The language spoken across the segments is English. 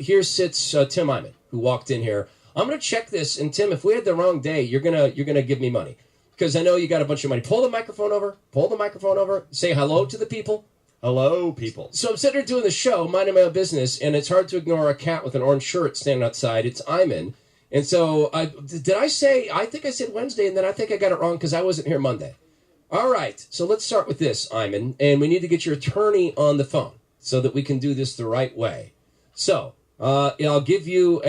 here sits Tim Eyman, who walked in here. I'm going to check this, and Tim, if we had the wrong day, you're gonna give me money because I know you got a bunch of money. Pull the microphone over. Say hello to the people. Hello, people. So I'm sitting here doing the show, minding my own business, and it's hard to ignore a cat with an orange shirt standing outside. It's Eyman. And so I think I said Wednesday, and then I think I got it wrong because I wasn't here Monday. All right, so let's start with this, Eyman, and we need to get your attorney on the phone so that we can do this the right way. So I'll give you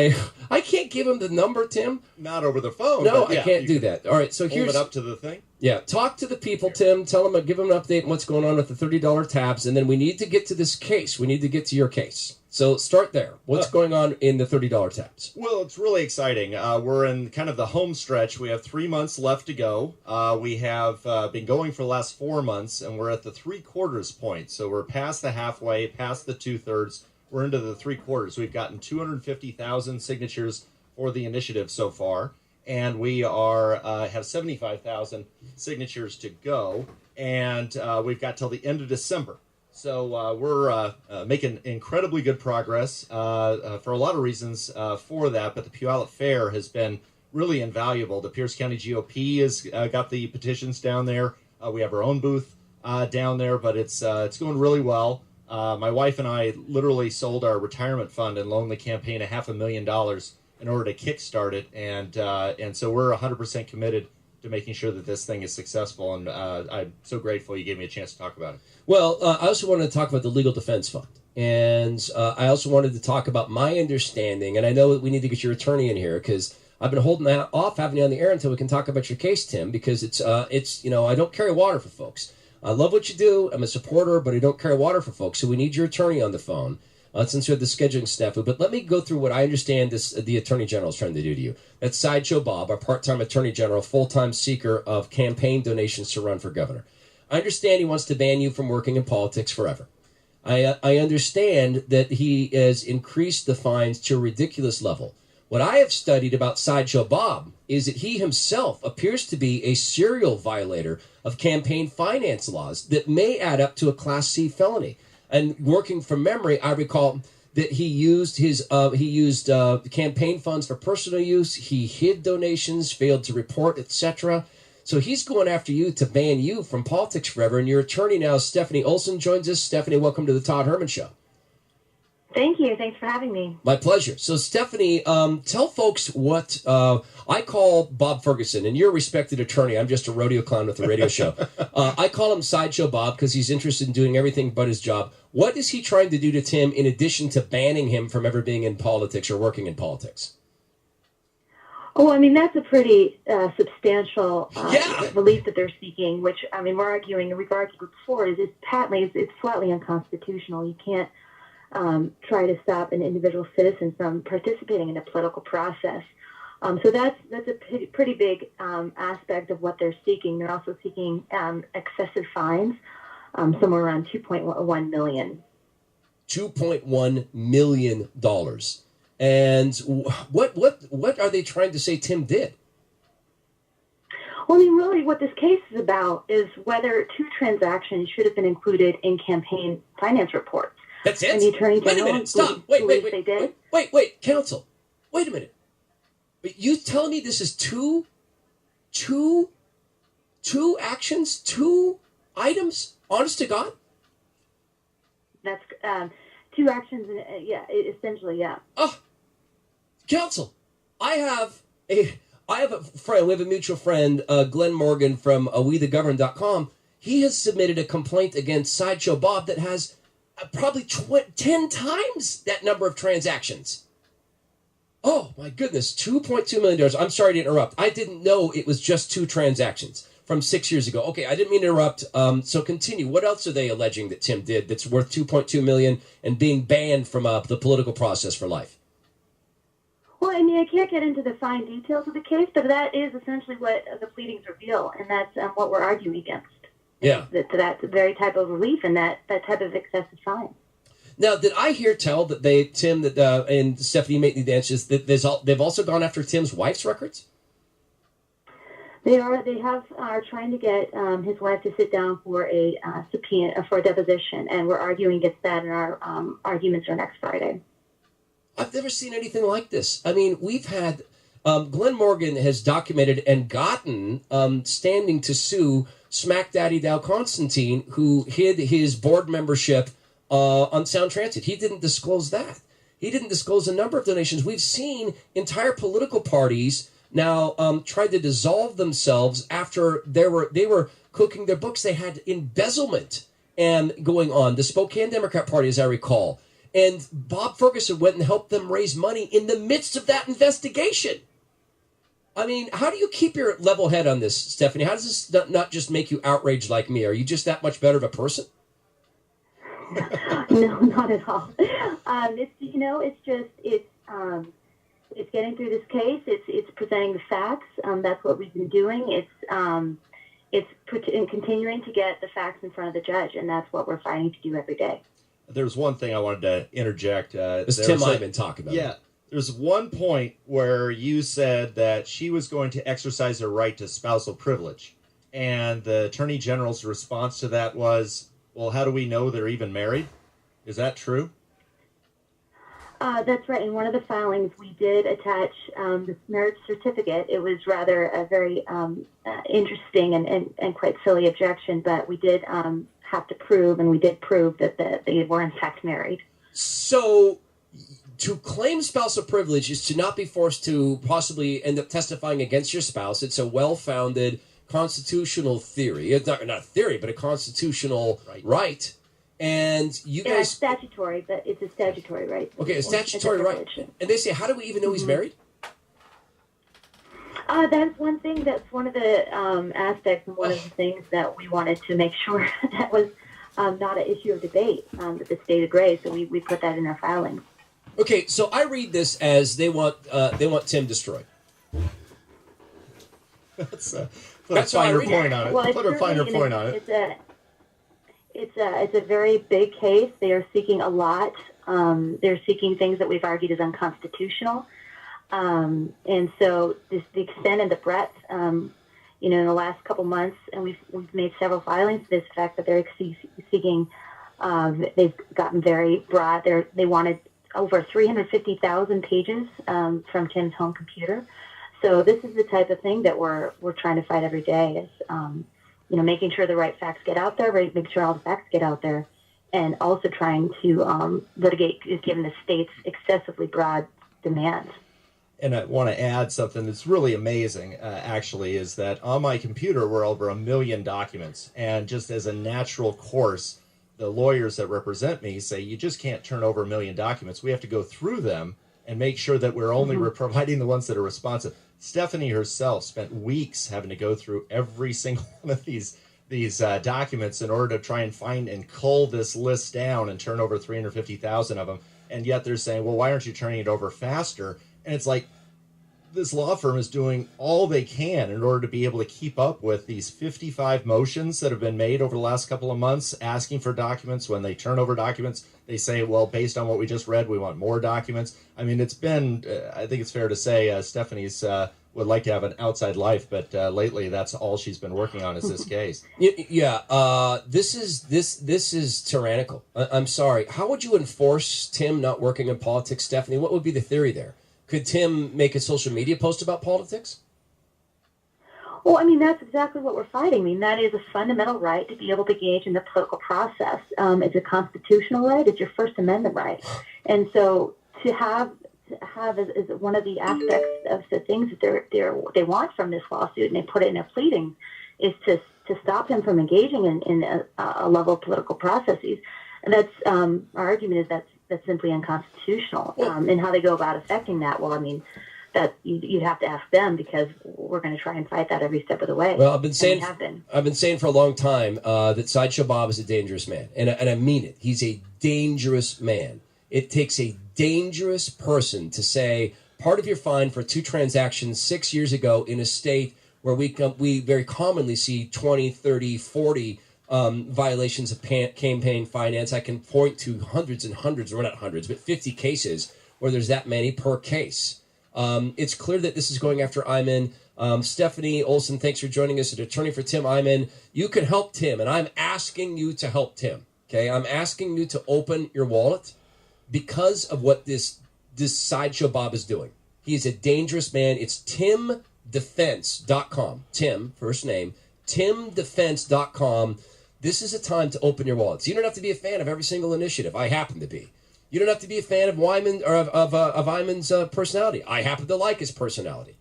I can't give him the number, Tim. Not over the phone. No, I can't do that. All right, so hold it up to the thing. Yeah, talk to the people, Tim. Tell them, give them an update on what's going on with the $30 tabs, and then we need to get to this case. We need to get to your case. So start there. What's going on in the $30 tabs? Well, it's really exciting. We're in kind of the home stretch. We have 3 months left to go. We have been going for the last 4 months, and we're at the 3/4 point. So we're past the halfway, past the 2/3. We're into the 3/4. We've gotten 250,000 signatures for the initiative so far, and we have 75,000 signatures to go, and we've got till the end of December. So we're making incredibly good progress for a lot of reasons for that, but the Puyallup Fair has been really invaluable. The Pierce County GOP has got the petitions down there. We have our own booth down there, but it's going really well. My wife and I literally sold our retirement fund and loaned the campaign $500,000 in order to kickstart it, and so we're 100% committed to making sure that this thing is successful, and I'm so grateful you gave me a chance to talk about it. Well, I also wanted to talk about the Legal Defense Fund, and I also wanted to talk about my understanding, and I know that we need to get your attorney in here, because I've been holding that off having you on the air until we can talk about your case, Tim, because it's I don't carry water for folks. I love what you do. I'm a supporter, but I don't carry water for folks, so we need your attorney on the phone. Since we have the scheduling snafu. But let me go through what I understand the Attorney General is trying to do to you. That's Sideshow Bob, our part-time Attorney General, full-time seeker of campaign donations to run for governor. I understand he wants to ban you from working in politics forever. I understand that he has increased the fines to a ridiculous level. What I have studied about Sideshow Bob is that he himself appears to be a serial violator of campaign finance laws that may add up to a Class C felony. And working from memory, I recall that he used campaign funds for personal use. He hid donations, failed to report, etc. So he's going after you to ban you from politics forever. And your attorney now, Stephanie Olson, joins us. Stephanie, welcome to the Todd Herman Show. Thank you. Thanks for having me. My pleasure. So, Stephanie, tell folks what I call Bob Ferguson, and you're a respected attorney. I'm just a rodeo clown with a radio show. I call him Sideshow Bob because he's interested in doing everything but his job. What is he trying to do to Tim in addition to banning him from ever being in politics or working in politics? Oh, I mean, that's a pretty substantial relief that they're seeking, which, I mean, we're arguing in regards to before is it's flatly unconstitutional. You can't try to stop an individual citizen from participating in the political process. So that's a pretty big aspect of what they're seeking. They're also seeking excessive fines, somewhere around $2.1 million. $2.1 million. And what are they trying to say Tim did? Well, I mean, really what this case is about is whether two transactions should have been included in campaign finance reports. That's it? And the Attorney General, wait a minute, stop. Wait, counsel. Wait a minute. But you telling me this is two actions, two items? Honest to God? That's two actions, essentially, yeah. Oh, counsel, I have a friend. We have a mutual friend, Glenn Morgan from WeTheGovern.com. He has submitted a complaint against Sideshow Bob that has probably 10 times that number of transactions. Oh, my goodness, $2.2 million. I'm sorry to interrupt. I didn't know it was just two transactions from 6 years ago. Okay, I didn't mean to interrupt. So continue. What else are they alleging that Tim did that's worth $2.2 million and being banned from the political process for life? Well, I mean, I can't get into the fine details of the case, but that is essentially what the pleadings reveal, and that's what we're arguing against. Yeah. That very type of relief and that type of excessive fine. Now, did I hear tell that Tim and Stephanie make the answers that they've also gone after Tim's wife's records? They are trying to get his wife to sit down for a subpoena for a deposition, and we're arguing against that, and our arguments are next Friday. I've never seen anything like this. I mean, we've had Glenn Morgan has documented and gotten standing to sue Smack Daddy Dow Constantine, who hid his board membership on Sound Transit. He didn't disclose that. He didn't disclose a number of donations. We've seen entire political parties now try to dissolve themselves after they were cooking their books. They had embezzlement and going on. The Spokane Democrat Party, as I recall. And Bob Ferguson went and helped them raise money in the midst of that investigation. I mean, how do you keep your level head on this, Stephanie? How does this not just make you outraged like me? Are you just that much better of a person? No, not at all. It's getting through this case. It's presenting the facts. That's what we've been doing. It's continuing to get the facts in front of the judge, and that's what we're fighting to do every day. There's one thing I wanted to interject. This Tim Eyman talk about. Yeah. There's one point where you said that she was going to exercise her right to spousal privilege. And the Attorney General's response to that was, well, how do we know they're even married? Is that true? That's right. In one of the filings, we did attach this marriage certificate. It was rather a very interesting and quite silly objection, but we did have to prove, and we did prove that they were in fact married. So to claim spousal privilege is to not be forced to possibly end up testifying against your spouse. It's a well-founded constitutional theory. It's not a theory, but a constitutional right. And you guys... It's statutory, but it's a statutory right. Okay, a statutory right. And they say, how do we even know he's married? That's one thing. That's one of the aspects and one of the things that we wanted to make sure that was not an issue of debate, that the state agrees. So we put that in our filings. Okay, so I read this as they want Tim destroyed. Put a finer point on it. Well, put a finer point on it. It's a very big case. They are seeking a lot. They're seeking things that we've argued is unconstitutional. And so the extent and the breadth, in the last couple months, and we've made several filings to this fact that they're seeking. They've gotten very broad. They wanted over 350,000 pages from Tim's home computer. So this is the type of thing that we're trying to fight every day. Is making sure the right facts get out there, making sure all the facts get out there, and also trying to litigate given the state's excessively broad demands. And I want to add something that's really amazing, actually, is that on my computer were over 1 million documents. And just as a natural course, the lawyers that represent me say, you just can't turn over 1 million documents. We have to go through them and make sure that we're only providing the ones that are responsive. Stephanie herself spent weeks having to go through every single one of these documents in order to try and find and cull this list down and turn over 350,000 of them. And yet they're saying, well, why aren't you turning it over faster? And it's like, this law firm is doing all they can in order to be able to keep up with these 55 motions that have been made over the last couple of months, asking for documents. When they turn over documents, they say, well, based on what we just read, we want more documents. I mean, it's been, I think it's fair to say, Stephanie's would like to have an outside life, but lately that's all she's been working on is this case. This is tyrannical. I'm sorry. How would you enforce Tim not working in politics, Stephanie? What would be the theory there? Could Tim make a social media post about politics? Well, I mean, that's exactly what we're fighting. I mean, that is a fundamental right to be able to engage in the political process. It's a constitutional right. It's your First Amendment right. And so to have is one of the aspects of the things that they want from this lawsuit, and they put it in their pleadings, is to stop him from engaging in a level of political processes. And that's our argument is that's simply unconstitutional. And how they go about affecting that, well, I mean, that you'd have to ask them, because we're going to try and fight that every step of the way. Well, I've been saying for a long time that Sideshow Bob is a dangerous man, and I mean it. He's a dangerous man. It takes a dangerous person to say part of your fine for 2 transactions 6 years ago in a state where we very commonly see 20, 30, 40 violations of campaign finance. I can point to hundreds and hundreds, or not hundreds, but 50 cases where there's that many per case. It's clear that this is going after Eyman. Stephanie Olson, thanks for joining us, an attorney for Tim Eyman. You can help Tim, and I'm asking you to help Tim. Okay, I'm asking you to open your wallet because of what this this Sideshow Bob is doing. He is a dangerous man. It's timdefense.com. Tim, first name, timdefense.com. This is a time to open your wallets. You don't have to be a fan of every single initiative. I happen to be. You don't have to be a fan of Wyman or of Eyman's personality. I happen to like his personality.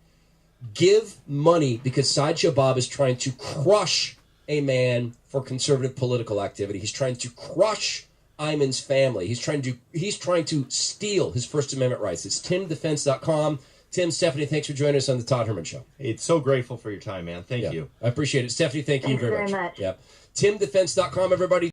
Give money because Sideshow Bob is trying to crush a man for conservative political activity. He's trying to crush Eyman's family. He's trying to steal his First Amendment rights. It's timdefense.com. Tim, Stephanie, thanks for joining us on the Todd Herman Show. It's so grateful for your time, man. Thank you. I appreciate it. Stephanie, thank you very much. Thanks very much. Yep. timdefense.com, everybody.